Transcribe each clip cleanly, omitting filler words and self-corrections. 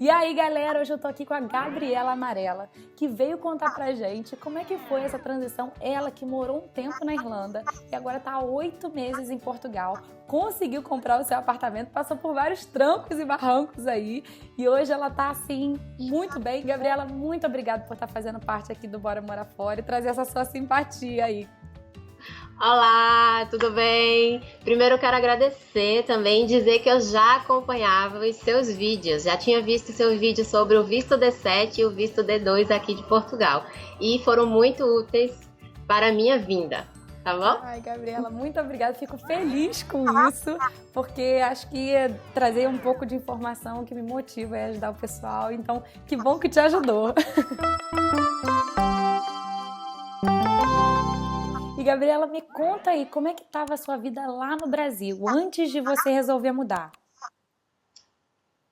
E aí, galera, hoje eu tô aqui com a Gabriela Amarela, que veio contar pra gente como é que foi essa transição. Ela que morou um tempo na Irlanda e agora tá há 8 meses em Portugal, conseguiu comprar o seu apartamento, passou por vários trancos e barrancos aí e hoje ela tá assim, muito bem. Gabriela, muito obrigada por estar fazendo parte aqui do Bora Morar Fora e trazer essa sua simpatia aí. Olá, tudo bem? Primeiro eu quero agradecer também, dizer que eu já acompanhava os seus vídeos, já tinha visto seu vídeo sobre o visto D7 e o visto D2 aqui de Portugal e foram muito úteis para a minha vinda, tá bom? Ai, Gabriela, muito obrigada, fico feliz com isso, porque acho que trazer um pouco de informação que me motiva a ajudar o pessoal, então que bom que te ajudou. E Gabriela, me conta aí, como é que estava a sua vida lá no Brasil, antes de você resolver mudar?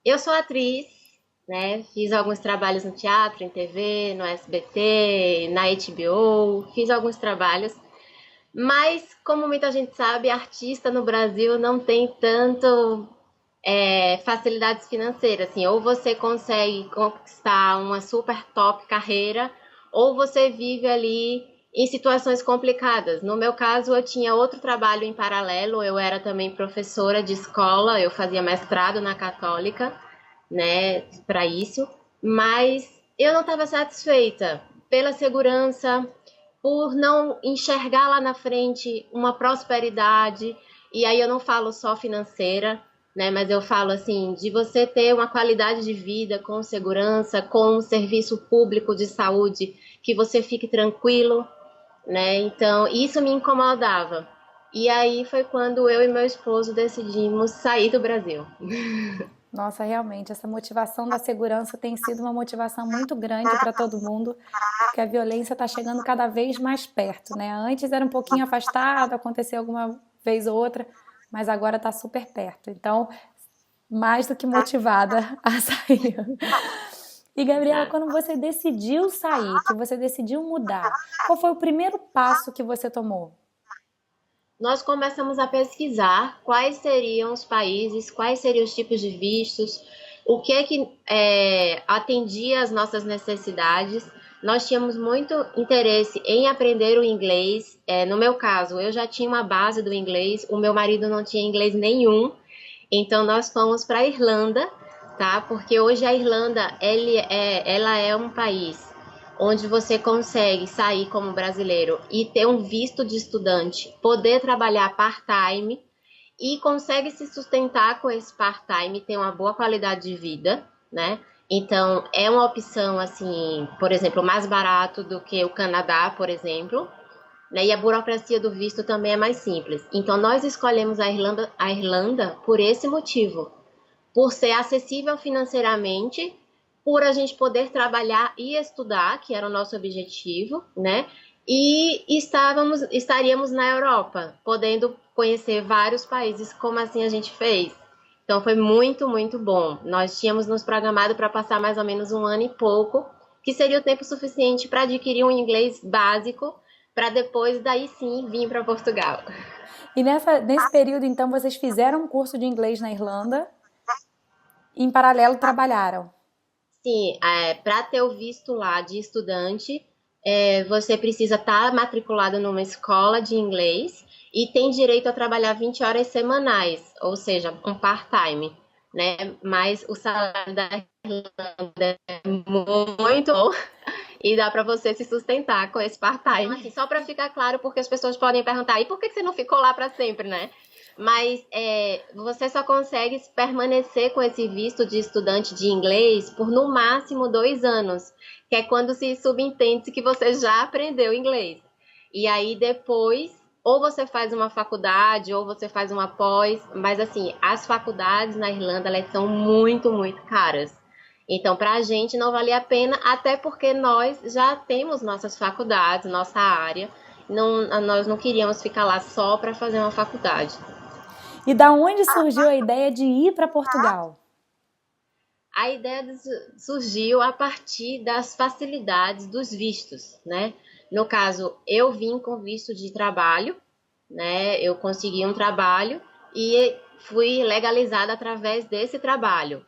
Eu sou atriz, né? Fiz alguns trabalhos no teatro, em TV, no SBT, na HBO, fiz alguns trabalhos. Mas, como muita gente sabe, artista no Brasil não tem tanto facilidades financeiras. Assim, ou você consegue conquistar uma super top carreira, ou você vive ali em situações complicadas. No meu caso, eu tinha outro trabalho em paralelo, eu era também professora de escola, eu fazia mestrado na Católica, né, para isso, mas eu não estava satisfeita pela segurança, por não enxergar lá na frente uma prosperidade, e aí eu não falo só financeira, né, mas eu falo assim, de você ter uma qualidade de vida com segurança, com um serviço público de saúde, que você fique tranquilo, né, então isso me incomodava. E aí foi quando eu e meu esposo decidimos sair do Brasil. Nossa, realmente, essa motivação da segurança tem sido uma motivação muito grande para todo mundo, porque a violência está chegando cada vez mais perto, né? Antes era um pouquinho afastado, acontecia alguma vez ou outra, mas agora está super perto. Então, mais do que motivada a sair. E Gabriela, Exato. quando você decidiu sair, que você decidiu mudar, qual foi o primeiro passo que você tomou? Nós começamos a pesquisar quais seriam os países, quais seriam os tipos de vistos, o que é que atendia às nossas necessidades. Nós tínhamos muito interesse em aprender o inglês. No meu caso, eu já tinha uma base do inglês, o meu marido não tinha inglês nenhum, então nós fomos para a Irlanda, tá? Porque hoje a Irlanda ela é um país onde você consegue sair como brasileiro e ter um visto de estudante, poder trabalhar part-time e consegue se sustentar com esse part-time, ter uma boa qualidade de vida, né? Então, é uma opção, assim, por exemplo, mais barato do que o Canadá, por exemplo, né? E a burocracia do visto também é mais simples. Então, nós escolhemos a Irlanda por esse motivo, por ser acessível financeiramente, por a gente poder trabalhar e estudar, que era o nosso objetivo, né? E estaríamos na Europa, podendo conhecer vários países, como assim a gente fez. Então foi muito, muito bom. Nós tínhamos nos programado para passar mais ou menos um ano e pouco, que seria o tempo suficiente para adquirir um inglês básico, para depois daí sim vir para Portugal. E nesse período, então, vocês fizeram um curso de inglês na Irlanda e, em paralelo, trabalharam. Sim, para ter o visto lá de estudante, você precisa estar matriculado numa escola de inglês e tem direito a trabalhar 20 horas semanais, ou seja, um part-time, né? Mas o salário da Irlanda é muito bom e dá para você se sustentar com esse part-time. Assim, só para ficar claro, porque as pessoas podem perguntar, e por que você não ficou lá para sempre, né? Mas você só consegue permanecer com esse visto de estudante de inglês por no máximo 2 anos, que é quando se subentende que você já aprendeu inglês. E aí depois, ou você faz uma faculdade, ou você faz uma pós, mas assim, as faculdades na Irlanda, elas são muito, muito caras. Então, para a gente não valia a pena, até porque nós já temos nossas faculdades, nossa área. Não, nós não queríamos ficar lá só para fazer uma faculdade. E da onde surgiu a ideia de ir para Portugal? A ideia surgiu a partir das facilidades dos vistos, né? No caso, eu vim com visto de trabalho, né? Eu consegui um trabalho e fui legalizada através desse trabalho.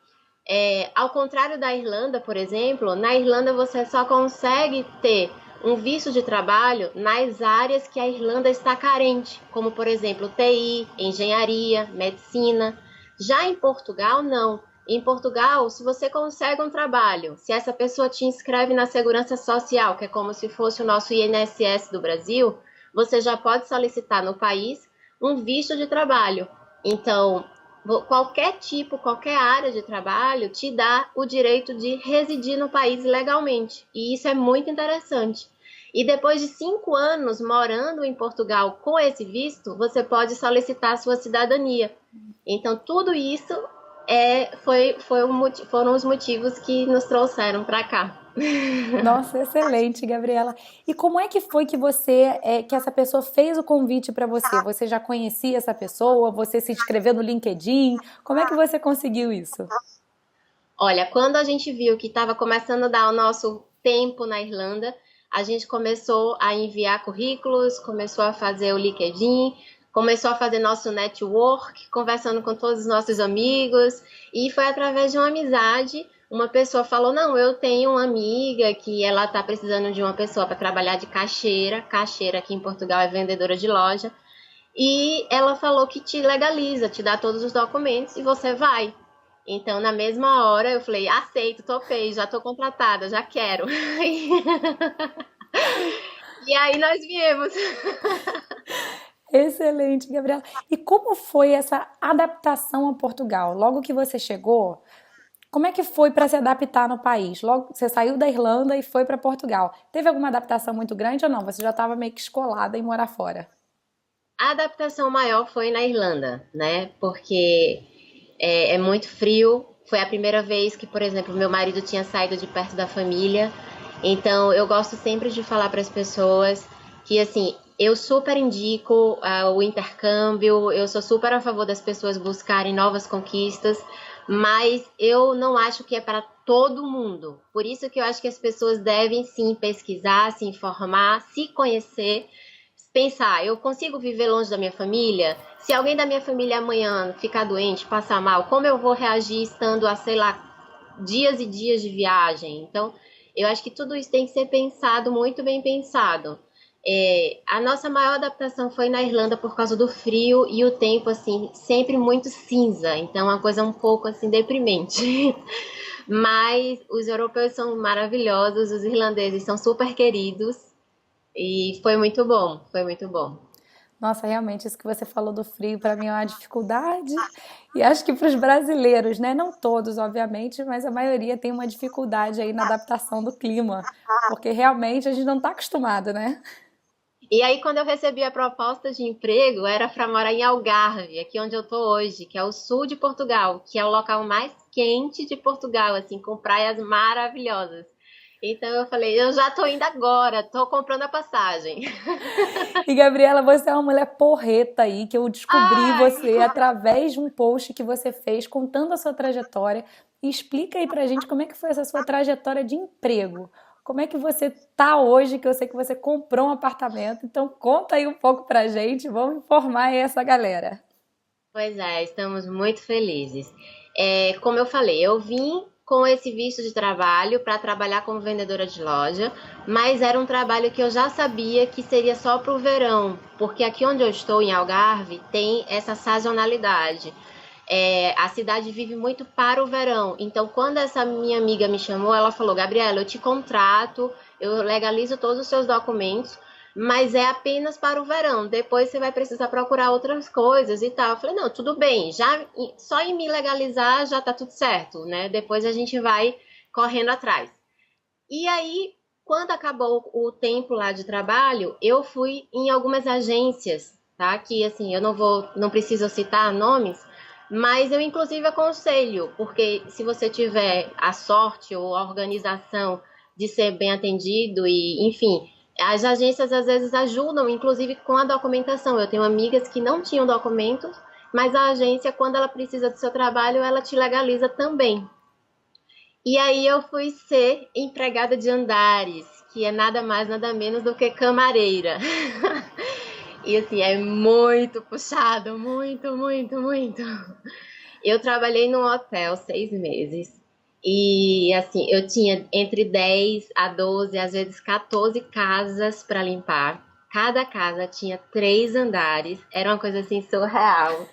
Ao contrário da Irlanda, por exemplo, na Irlanda você só consegue ter um visto de trabalho nas áreas que a Irlanda está carente, como, por exemplo, TI, engenharia, medicina. Já em Portugal, não. Em Portugal, se você consegue um trabalho, se essa pessoa te inscreve na Segurança Social, que é como se fosse o nosso INSS do Brasil, você já pode solicitar no país um visto de trabalho. Então, qualquer tipo, qualquer área de trabalho te dá o direito de residir no país legalmente. E isso é muito interessante. E depois de 5 anos morando em Portugal com esse visto, você pode solicitar a sua cidadania. Então, tudo isso foram os motivos que nos trouxeram para cá. Nossa, excelente, Gabriela. E como é que foi que que essa pessoa fez o convite para você? Você já conhecia essa pessoa? Você se inscreveu no LinkedIn? Como é que você conseguiu isso? Olha, quando a gente viu que estava começando a dar o nosso tempo na Irlanda, a gente começou a enviar currículos, começou a fazer o LinkedIn, começou a fazer nosso network, conversando com todos os nossos amigos, e foi através de uma amizade. Uma pessoa falou: Não, eu tenho uma amiga que ela está precisando de uma pessoa para trabalhar de caixeira. Caixeira aqui em Portugal é vendedora de loja. E ela falou que te legaliza, te dá todos os documentos e você vai. Então, na mesma hora, eu falei, aceito, topei, já tô contratada, já quero. E aí nós viemos. Excelente, Gabriela. E como foi essa adaptação a Portugal? Logo que você chegou, como é que foi para se adaptar no país? Logo você saiu da Irlanda e foi para Portugal. Teve alguma adaptação muito grande ou não? Você já estava meio que escolada em morar fora? A adaptação maior foi na Irlanda, né? Porque é muito frio. Foi a primeira vez que, por exemplo, meu marido tinha saído de perto da família. Então, eu gosto sempre de falar para as pessoas que, assim, eu super indico o intercâmbio, eu sou super a favor das pessoas buscarem novas conquistas, mas eu não acho que é para todo mundo. Por isso que eu acho que as pessoas devem sim pesquisar, se informar, se conhecer, pensar, eu consigo viver longe da minha família? Se alguém da minha família amanhã ficar doente, passar mal, como eu vou reagir estando a, sei lá, dias e dias de viagem? Então, eu acho que tudo isso tem que ser pensado, muito bem pensado. A nossa maior adaptação foi na Irlanda por causa do frio e o tempo, assim, sempre muito cinza. Então, é uma coisa um pouco, assim, deprimente. Mas os europeus são maravilhosos, os irlandeses são super queridos e foi muito bom, foi muito bom. Nossa, realmente, isso que você falou do frio, para mim é uma dificuldade. E acho que para os brasileiros, né? Não todos, obviamente, mas a maioria tem uma dificuldade aí na adaptação do clima. Porque realmente a gente não está acostumado, né? E aí, quando eu recebi a proposta de emprego, era para morar em Algarve, aqui onde eu tô hoje, que é o sul de Portugal, que é o local mais quente de Portugal, assim, com praias maravilhosas. Então eu falei, eu já tô indo agora, tô comprando a passagem. E Gabriela, você é uma mulher porreta aí, que eu descobri Ai, você através de um post que você fez contando a sua trajetória. E explica aí pra gente como é que foi essa sua trajetória de emprego. Como é que você tá hoje, que eu sei que você comprou um apartamento. Então conta aí um pouco pra gente, vamos informar aí essa galera. pois é, estamos muito felizes. Como eu falei, eu vim com esse visto de trabalho para trabalhar como vendedora de loja, mas era um trabalho que eu já sabia que seria só para o verão, porque aqui onde eu estou, em Algarve, tem essa sazonalidade. A cidade vive muito para o verão. Então, quando essa minha amiga me chamou, ela falou: Gabriela, eu te contrato, eu legalizo todos os seus documentos, mas é apenas para o verão. Depois você vai precisar procurar outras coisas e tal. Eu falei: não, tudo bem, já só em me legalizar já tá tudo certo, né? Depois a gente vai correndo atrás. E aí, quando acabou o tempo lá de trabalho, eu fui em algumas agências, tá? Que assim, eu não preciso citar nomes, mas eu inclusive aconselho, porque se você tiver a sorte ou a organização de ser bem atendido e, enfim, as agências às vezes ajudam, inclusive com a documentação. Eu tenho amigas que não tinham documentos, mas a agência, quando ela precisa do seu trabalho, ela te legaliza também. E aí eu fui ser empregada de andares, que é nada mais, nada menos do que camareira. E assim, é muito puxado, muito, muito, muito. Eu trabalhei num hotel 6 meses. E assim, eu tinha entre 10 a 12, às vezes 14 casas para limpar. Cada casa tinha 3 andares. Era uma coisa assim surreal.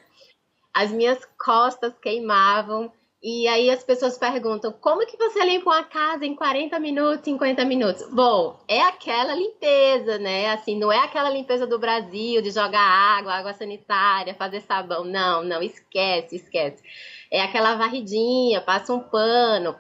As minhas costas queimavam. E aí as pessoas perguntam: como que você limpa uma casa em 40 minutos, 50 minutos? Bom, é aquela limpeza, né? Assim, não é aquela limpeza do Brasil de jogar água, água sanitária, fazer sabão. Não, não, esquece, esquece. É aquela varridinha, passa um pano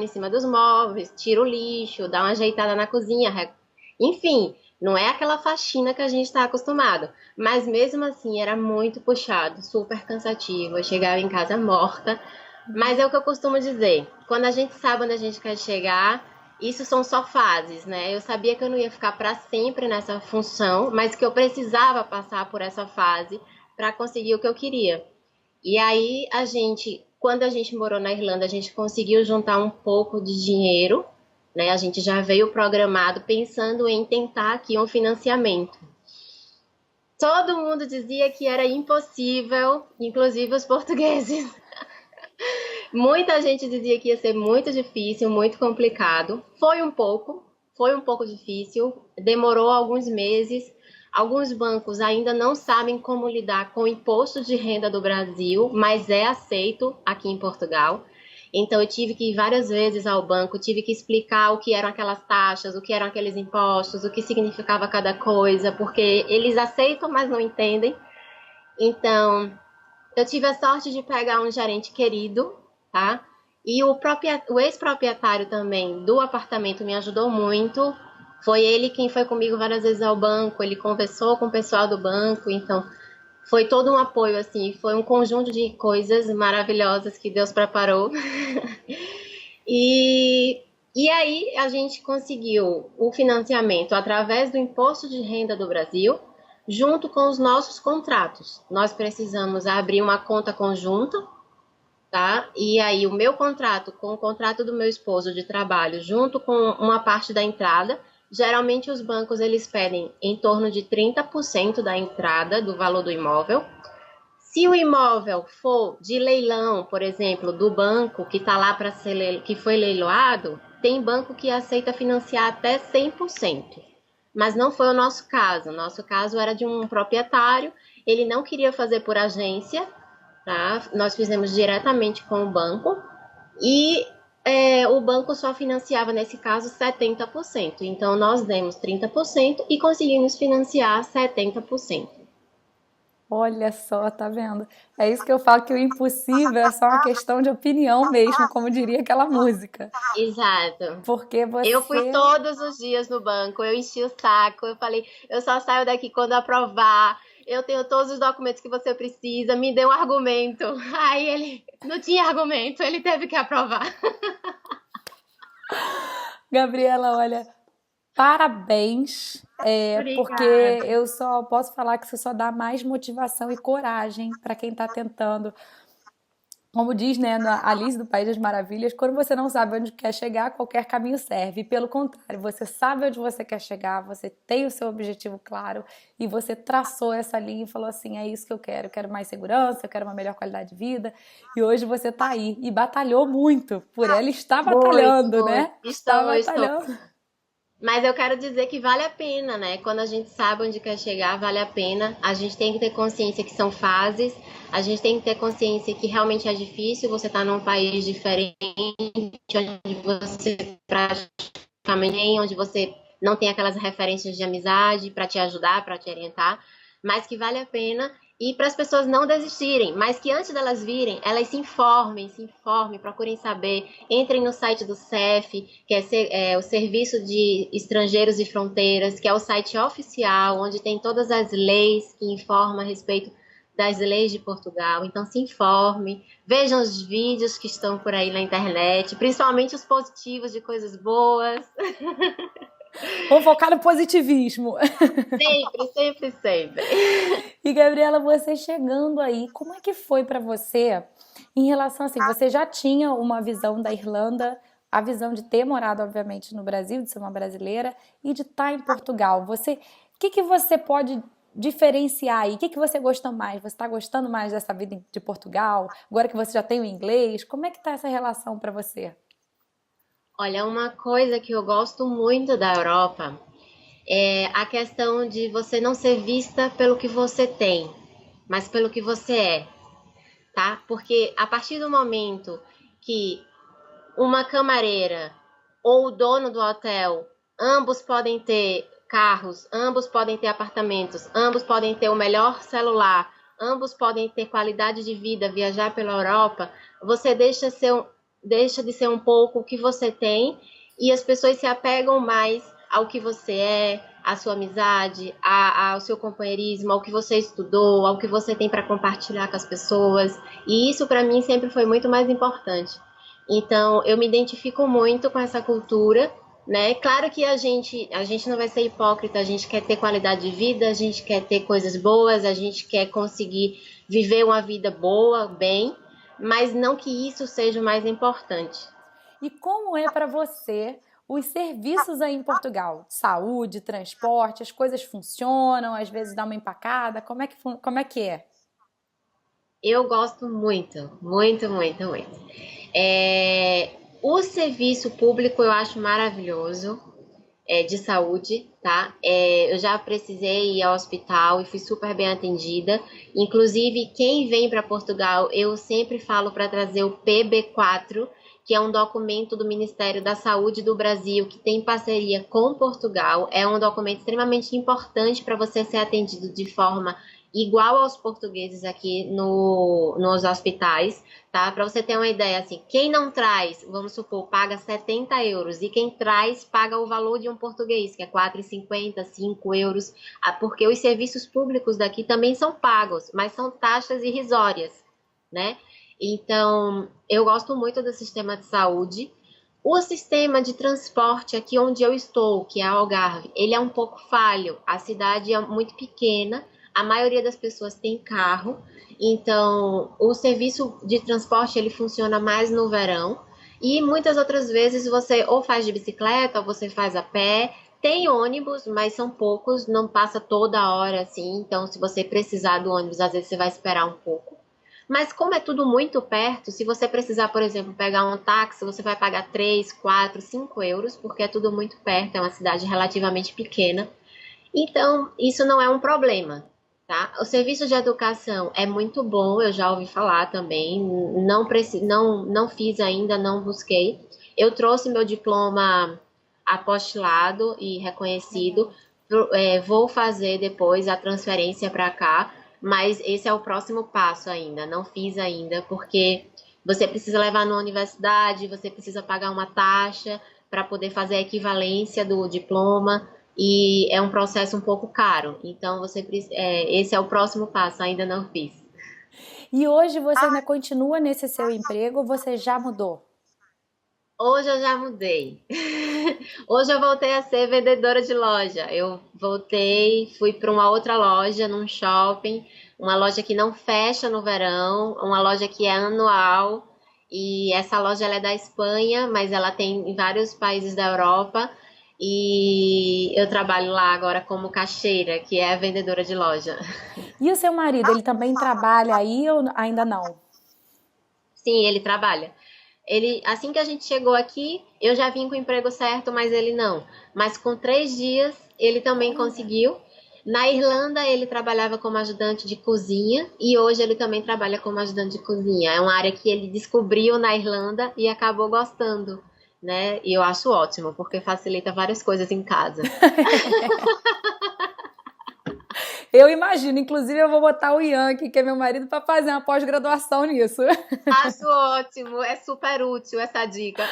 em cima dos móveis, tira o lixo, dá uma ajeitada na cozinha. Enfim, não é aquela faxina que a gente está acostumado. Mas mesmo assim era muito puxado, super cansativo. Eu chegava em casa morta. Mas é o que eu costumo dizer: quando a gente sabe onde a gente quer chegar, isso são só fases, né? Eu sabia que eu não ia ficar para sempre nessa função, mas que eu precisava passar por essa fase para conseguir o que eu queria. E aí quando a gente morou na Irlanda, a gente conseguiu juntar um pouco de dinheiro, né? A gente já veio programado pensando em tentar aqui um financiamento. Todo mundo dizia que era impossível, inclusive os portugueses. Muita gente dizia que ia ser muito difícil, muito complicado. Foi um pouco difícil, demorou alguns meses. Alguns bancos ainda não sabem como lidar com o imposto de renda do Brasil, mas é aceito aqui em Portugal. Então eu tive que ir várias vezes ao banco, tive que explicar o que eram aquelas taxas, o que eram aqueles impostos, o que significava cada coisa, porque eles aceitam, mas não entendem. Então, eu tive a sorte de pegar um gerente querido, tá? E o ex-proprietário também do apartamento me ajudou muito. Foi ele quem foi comigo várias vezes ao banco, ele conversou com o pessoal do banco, então foi todo um apoio, assim, foi um conjunto de coisas maravilhosas que Deus preparou. E, e aí a gente conseguiu o financiamento através do Imposto de Renda do Brasil, junto com os nossos contratos. Nós precisamos abrir uma conta conjunta, tá? E aí o meu contrato com o contrato do meu esposo de trabalho, junto com uma parte da entrada, geralmente os bancos eles pedem em torno de 30% da entrada do valor do imóvel. Se o imóvel for de leilão, por exemplo, do banco que está lá para ser que foi leiloado, tem banco que aceita financiar até 100%. Mas não foi o nosso caso. O nosso caso era de um proprietário, ele não queria fazer por agência, tá? Nós fizemos diretamente com o banco e o banco só financiava, nesse caso, 70%. Então, nós demos 30% e conseguimos financiar 70%. Olha só, tá vendo? É isso que eu falo, que o impossível é só uma questão de opinião mesmo, como diria aquela música. Exato. Porque Eu fui você. todos os dias no banco, eu enchi o saco, eu falei, eu só saio daqui quando aprovar, eu tenho todos os documentos que você precisa, me dê um argumento. Aí ele não tinha argumento, ele teve que aprovar. Gabriela, olha, parabéns, porque Obrigada. eu só posso falar que você só dá mais motivação e coragem para quem está tentando. Como diz, né, na Alice do País das Maravilhas, quando você não sabe onde quer chegar, qualquer caminho serve. E pelo contrário, você sabe onde você quer chegar, você tem o seu objetivo claro e você traçou essa linha e falou assim: é isso que eu quero mais segurança, eu quero uma melhor qualidade de vida. E hoje você está aí e batalhou muito por ela, está Muito, batalhando, muito. né? Está Estou. batalhando. Mas eu quero dizer que vale a pena, né? Quando a gente sabe onde quer chegar, vale a pena. A gente tem que ter consciência que são fases, a gente tem que ter consciência que realmente é difícil. Você tá num país diferente, onde você praticamente, onde você não tem aquelas referências de amizade para te ajudar, para te orientar, mas que vale a pena e para as pessoas não desistirem, mas que antes delas virem, elas se informem, procurem saber, entrem no site do CEF, que é o Serviço de Estrangeiros e Fronteiras, que é o site oficial, onde tem todas as leis que informam a respeito das leis de Portugal. Então se informe, vejam os vídeos que estão por aí na internet, principalmente os positivos de coisas boas. Vamos focar no positivismo. Sempre, sempre, sempre. E Gabriela, você chegando aí, como é que foi para você em relação assim, você já tinha uma visão da Irlanda, a visão de ter morado obviamente no Brasil, de ser uma brasileira e de estar em Portugal. O que que você pode diferenciar aí? O que você gosta mais? Você está gostando mais dessa vida de Portugal? Agora que você já tem o inglês, como é que tá essa relação para você? Olha, uma coisa que eu gosto muito da Europa é a questão de você não ser vista pelo que você tem, mas pelo que você é, tá? Porque a partir do momento que uma camareira ou o dono do hotel, ambos podem ter carros, ambos podem ter apartamentos, ambos podem ter o melhor celular, ambos podem ter qualidade de vida, viajar pela Europa, você deixa de ser um pouco o que você tem e as pessoas se apegam mais ao que você é, à sua amizade, ao seu companheirismo, ao que você estudou, ao que você tem para compartilhar com as pessoas. E isso para mim sempre foi muito mais importante. Então, eu me identifico muito com essa cultura, né? Claro que a gente não vai ser hipócrita, a gente quer ter qualidade de vida, a gente quer ter coisas boas, a gente quer conseguir viver uma vida boa, bem, mas não que isso seja o mais importante. E como é para você os serviços aí em Portugal? Saúde, transporte, as coisas funcionam, às vezes dá uma empacada, como é que é? Eu gosto muito, muito, muito, muito. O serviço público eu acho maravilhoso. De saúde, tá? Eu já precisei ir ao hospital e fui super bem atendida. Inclusive, quem vem para Portugal, eu sempre falo para trazer o PB4, que é um documento do Ministério da Saúde do Brasil, que tem parceria com Portugal. É um documento extremamente importante para você ser atendido de forma igual aos portugueses aqui nos hospitais, tá? Para você ter uma ideia, assim, quem não traz, vamos supor, paga 70 euros, e quem traz paga o valor de um português, que é 4,50, 5 euros, porque os serviços públicos daqui também são pagos, mas são taxas irrisórias, né? Então, eu gosto muito do sistema de saúde. O sistema de transporte aqui onde eu estou, que é Algarve, ele é um pouco falho. A cidade é muito pequena, a maioria das pessoas tem carro, então o serviço de transporte ele funciona mais no verão e muitas outras vezes você ou faz de bicicleta ou você faz a pé. Tem ônibus, mas são poucos, não passa toda hora assim, então se você precisar do ônibus, às vezes você vai esperar um pouco. Mas como é tudo muito perto, se você precisar, por exemplo, pegar um táxi, você vai pagar 3, 4, 5 euros, porque é tudo muito perto, é uma cidade relativamente pequena. Então, isso não é um problema, tá? O serviço de educação é muito bom, eu já ouvi falar também, não fiz ainda, não busquei. Eu trouxe meu diploma apostilado e reconhecido, Legal. vou fazer depois a transferência para cá, mas esse é o próximo passo ainda, não fiz ainda, porque você precisa levar na universidade, você precisa pagar uma taxa para poder fazer a equivalência do diploma, e é um processo um pouco caro. Então, esse é o próximo passo, ainda não fiz. E hoje você ainda continua nesse seu emprego ou você já mudou? Hoje eu já mudei. Hoje eu voltei a ser vendedora de loja. Eu voltei, fui para uma outra loja, num shopping, uma loja que não fecha no verão, uma loja que é anual. E essa loja ela é da Espanha, mas ela tem em vários países da Europa. E eu trabalho lá agora como caixeira, que é a vendedora de loja. E o seu marido, ele também trabalha aí ou ainda não? Sim, ele trabalha. Ele, assim que a gente chegou aqui, eu já vim com o emprego certo, mas ele não. Mas com 3 dias, ele também Olha. conseguiu. Na Irlanda, ele trabalhava como ajudante de cozinha e hoje ele também trabalha como ajudante de cozinha. É uma área que ele descobriu na Irlanda e acabou gostando, né? E eu acho ótimo, porque facilita várias coisas em casa. Eu imagino, inclusive eu vou botar o Ian aqui, que é meu marido, para fazer uma pós-graduação nisso. Acho ótimo, é super útil essa dica.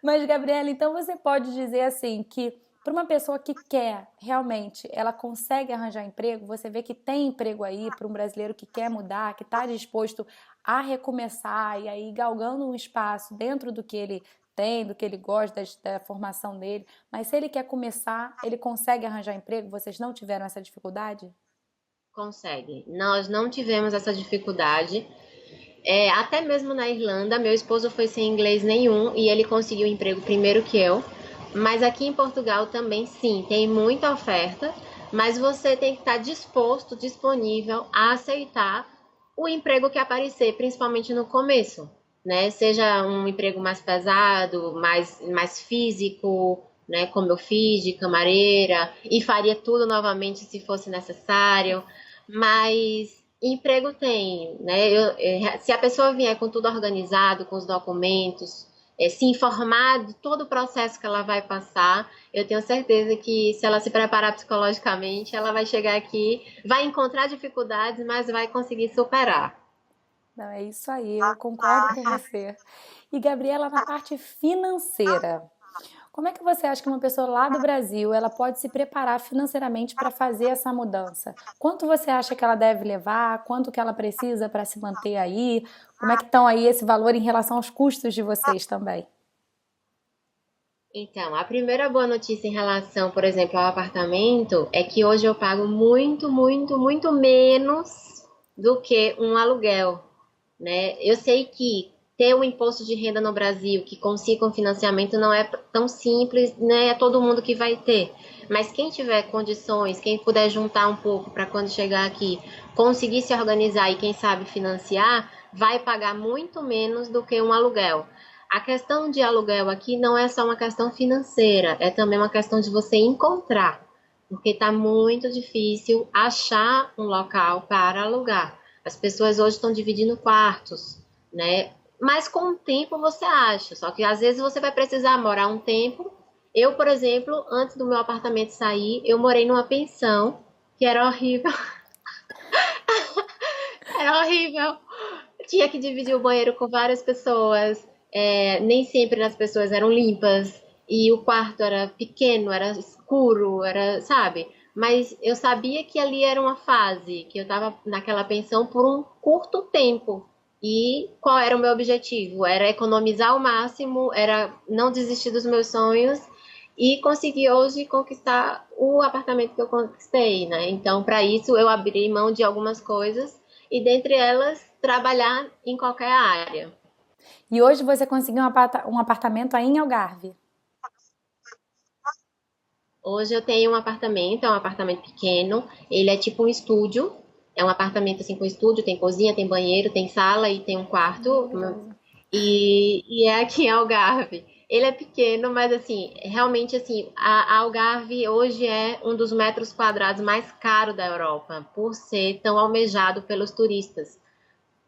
Mas, Gabriela, então você pode dizer assim que para uma pessoa que quer realmente, ela consegue arranjar emprego, você vê que tem emprego aí para um brasileiro que quer mudar, que está disposto a recomeçar e aí galgando um espaço dentro do que ele tem, do que ele gosta, da formação dele. Mas se ele quer começar, ele consegue arranjar emprego? Vocês não tiveram essa dificuldade? Consegue. Nós não tivemos essa dificuldade. Até mesmo na Irlanda, meu esposo foi sem inglês nenhum e ele conseguiu emprego primeiro que eu, Mas aqui em Portugal também, sim, tem muita oferta, mas você tem que estar disposto, disponível a aceitar o emprego que aparecer, principalmente no começo, né? Seja um emprego mais pesado, mais físico, né? Como eu fiz de camareira, e faria tudo novamente se fosse necessário, mas emprego tem, né? Se a pessoa vier com tudo organizado, com os documentos, se informar de todo o processo que ela vai passar, eu tenho certeza que se ela se preparar psicologicamente, ela vai chegar aqui, vai encontrar dificuldades, mas vai conseguir superar. Não, é isso aí, eu concordo com você. E Gabriela, na parte financeira, como é que você acha que uma pessoa lá do Brasil, ela pode se preparar financeiramente para fazer essa mudança? Quanto você acha que ela deve levar? Quanto que ela precisa para se manter aí? Como é que estão aí esse valor em relação aos custos de vocês também? Então, a primeira boa notícia em relação, por exemplo, ao apartamento é que hoje eu pago muito, muito, muito menos do que um aluguel, né? Eu sei que ter o imposto de renda no Brasil, que consiga um financiamento, não é tão simples, né? É todo mundo que vai ter. Mas quem tiver condições, quem puder juntar um pouco para quando chegar aqui, conseguir se organizar e quem sabe financiar, vai pagar muito menos do que um aluguel. A questão de aluguel aqui não é só uma questão financeira, é também uma questão de você encontrar, porque está muito difícil achar um local para alugar. As pessoas hoje estão dividindo quartos, né? Mas com o tempo você acha, só que às vezes você vai precisar morar um tempo. Eu, por exemplo, antes do meu apartamento sair, eu morei numa pensão que era horrível, era horrível. Tinha que dividir o banheiro com várias pessoas, nem sempre as pessoas eram limpas, e o quarto era pequeno, era escuro, era, sabe? Mas eu sabia que ali era uma fase, que eu estava naquela pensão por um curto tempo. E qual era o meu objetivo? Era economizar o máximo, era não desistir dos meus sonhos e conseguir hoje conquistar o apartamento que eu conquistei, né? Então, para isso, eu abri mão de algumas coisas e, dentre elas, trabalhar em qualquer área. E hoje você conseguiu um apartamento aí em Algarve. Hoje eu tenho um apartamento, é um apartamento pequeno, ele é tipo um estúdio, é um apartamento assim com estúdio, tem cozinha, tem banheiro, tem sala e tem um quarto, Maravilhoso. e é aqui em Algarve. Ele é pequeno, mas assim, realmente assim, a Algarve hoje é um dos metros quadrados mais caros da Europa, por ser tão almejado pelos turistas.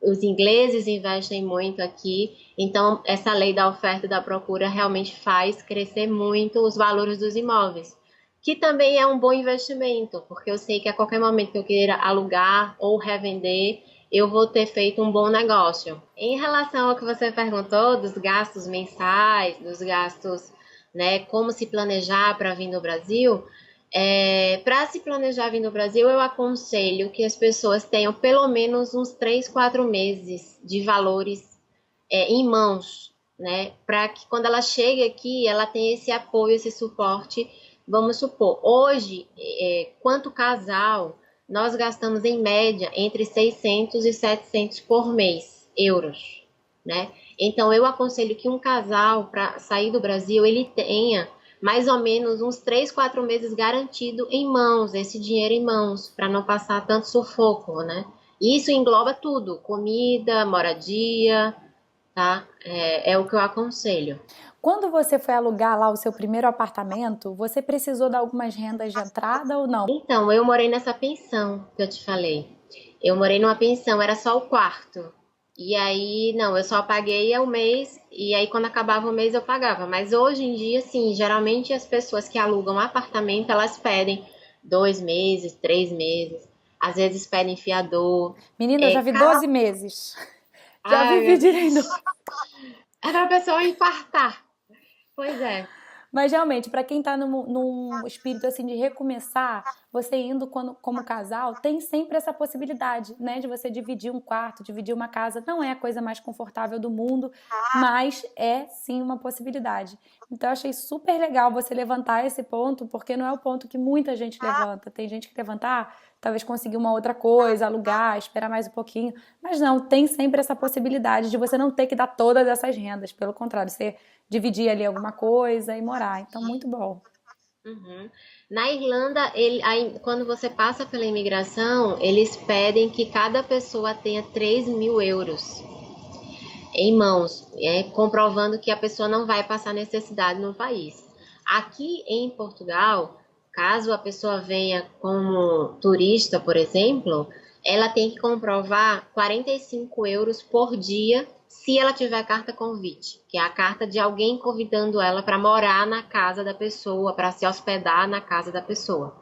Os ingleses investem muito aqui, então essa lei da oferta e da procura realmente faz crescer muito os valores dos imóveis, que também é um bom investimento, porque eu sei que a qualquer momento que eu queira alugar ou revender, eu vou ter feito um bom negócio. Em relação ao que você perguntou dos gastos mensais, dos gastos, né, como se planejar para vir no Brasil, para se planejar vir no Brasil, eu aconselho que as pessoas tenham pelo menos uns 3, 4 meses de valores em mãos, né? Para que quando ela chegue aqui, ela tenha esse apoio, esse suporte. Vamos supor, hoje, quanto casal, nós gastamos em média entre 600 e 700 por mês, euros, né? Então, eu aconselho que um casal, para sair do Brasil, ele tenha mais ou menos uns 3, 4 meses garantido em mãos, esse dinheiro em mãos, para não passar tanto sufoco, né? Isso engloba tudo, comida, moradia, tá? É o que eu aconselho. Quando você foi alugar lá o seu primeiro apartamento, você precisou de algumas rendas de entrada ou não? Então, eu morei nessa pensão que eu te falei. Eu morei numa pensão, era só o quarto. E aí, não, eu só paguei o mês, e aí quando acabava o mês eu pagava. Mas hoje em dia, sim, geralmente as pessoas que alugam apartamento, elas pedem 2 meses, 3 meses, às vezes pedem fiador. Menina, eu já vi Cada... 12 meses. Já Ai, vivi meu direito. Deus. Era a pessoa infartar. Pois é. Mas realmente, para quem está num espírito assim de recomeçar, você indo como casal, tem sempre essa possibilidade, né, de você dividir um quarto, dividir uma casa. Não é a coisa mais confortável do mundo, mas é sim uma possibilidade. Então, eu achei super legal você levantar esse ponto, porque não é o ponto que muita gente levanta. Tem gente que levanta, talvez conseguir uma outra coisa, alugar, esperar mais um pouquinho. Mas não, tem sempre essa possibilidade de você não ter que dar todas essas rendas. Pelo contrário, você dividir ali alguma coisa e morar. Então, muito bom. Uhum. Na Irlanda, quando você passa pela imigração, eles pedem que cada pessoa tenha 3.000 euros em mãos, comprovando que a pessoa não vai passar necessidade no país. Aqui em Portugal, caso a pessoa venha como turista, por exemplo, ela tem que comprovar 45 euros por dia se ela tiver carta convite, que é a carta de alguém convidando ela para morar na casa da pessoa, para se hospedar na casa da pessoa.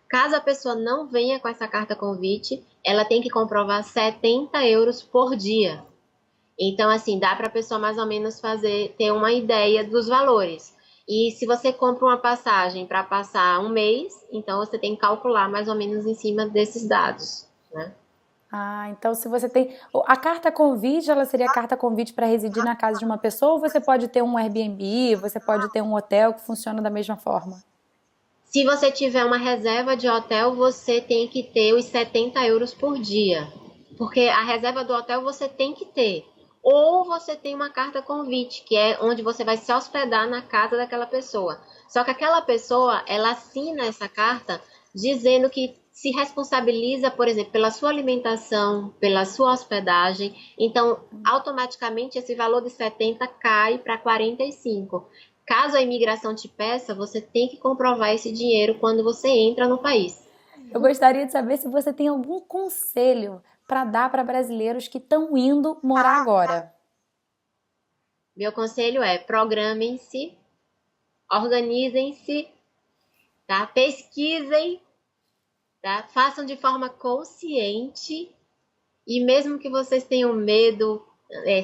Caso a pessoa não venha com essa carta convite, ela tem que comprovar 70 euros por dia. Então, assim, dá para a pessoa mais ou menos ter uma ideia dos valores. E se você compra uma passagem para passar um mês, então você tem que calcular mais ou menos em cima desses dados, né? Então se você tem. A carta convite, ela seria carta convite para residir na casa de uma pessoa, ou você pode ter um Airbnb, você pode ter um hotel que funciona da mesma forma? Se você tiver uma reserva de hotel, você tem que ter os 70 euros por dia. Porque a reserva do hotel você tem que ter. Ou você tem uma carta convite, que é onde você vai se hospedar na casa daquela pessoa. Só que aquela pessoa, ela assina essa carta dizendo que se responsabiliza, por exemplo, pela sua alimentação, pela sua hospedagem. Então, automaticamente, esse valor de 70 cai para 45. Caso a imigração te peça, você tem que comprovar esse dinheiro quando você entra no país. Eu gostaria de saber se você tem algum conselho para dar para brasileiros que estão indo morar agora. Meu conselho é: programem-se, organizem-se, tá? Pesquisem, tá? Façam de forma consciente, e mesmo que vocês tenham medo,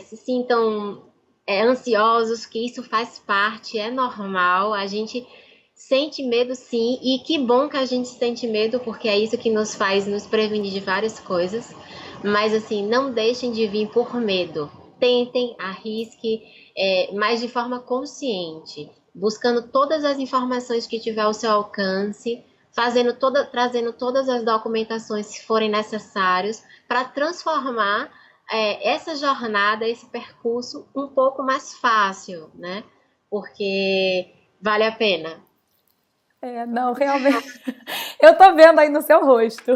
se sintam ansiosos, que isso faz parte, é normal, a gente sente medo sim, e que bom que a gente sente medo, porque é isso que nos faz nos prevenir de várias coisas. Mas assim, não deixem de vir por medo. Tentem, arrisque, mas de forma consciente, buscando todas as informações que tiver ao seu alcance, trazendo todas as documentações se forem necessários, para transformar essa jornada, esse percurso um pouco mais fácil, né? Porque vale a pena. Não, realmente. Eu tô vendo aí no seu rosto.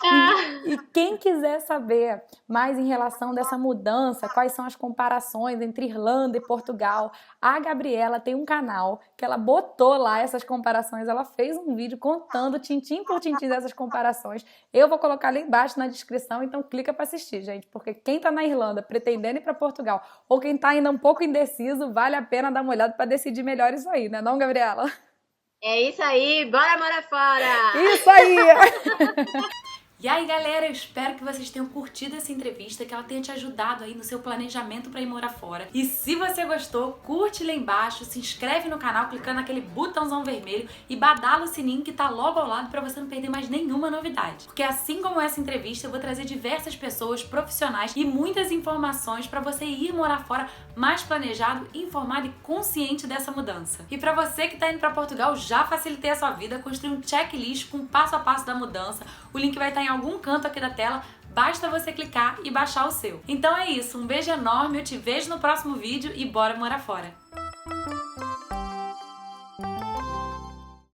Ah, E quem quiser saber mais em relação dessa mudança, quais são as comparações entre Irlanda e Portugal, a Gabriela tem um canal que ela botou lá essas comparações, ela fez um vídeo contando tintim por tintim dessas comparações. Eu vou colocar ali embaixo na descrição, então clica para assistir, gente, porque quem tá na Irlanda pretendendo ir para Portugal ou quem tá ainda um pouco indeciso, vale a pena dar uma olhada para decidir melhor isso aí, né, não, Gabriela? é isso aí, bora morar fora! Isso aí! E aí, galera, eu espero que vocês tenham curtido essa entrevista, que ela tenha te ajudado aí no seu planejamento para ir morar fora. E se você gostou, curte lá embaixo, se inscreve no canal clicando naquele botãozão vermelho e badala o sininho que tá logo ao lado para você não perder mais nenhuma novidade. Porque assim como essa entrevista, eu vou trazer diversas pessoas profissionais e muitas informações para você ir morar fora mais planejado, informado e consciente dessa mudança. E para você que tá indo para Portugal, já facilitei a sua vida, construí um checklist com passo a passo da mudança. O link vai estar em algum canto aqui da tela, basta você clicar e baixar o seu. Então é isso, um beijo enorme, eu te vejo no próximo vídeo e bora morar fora!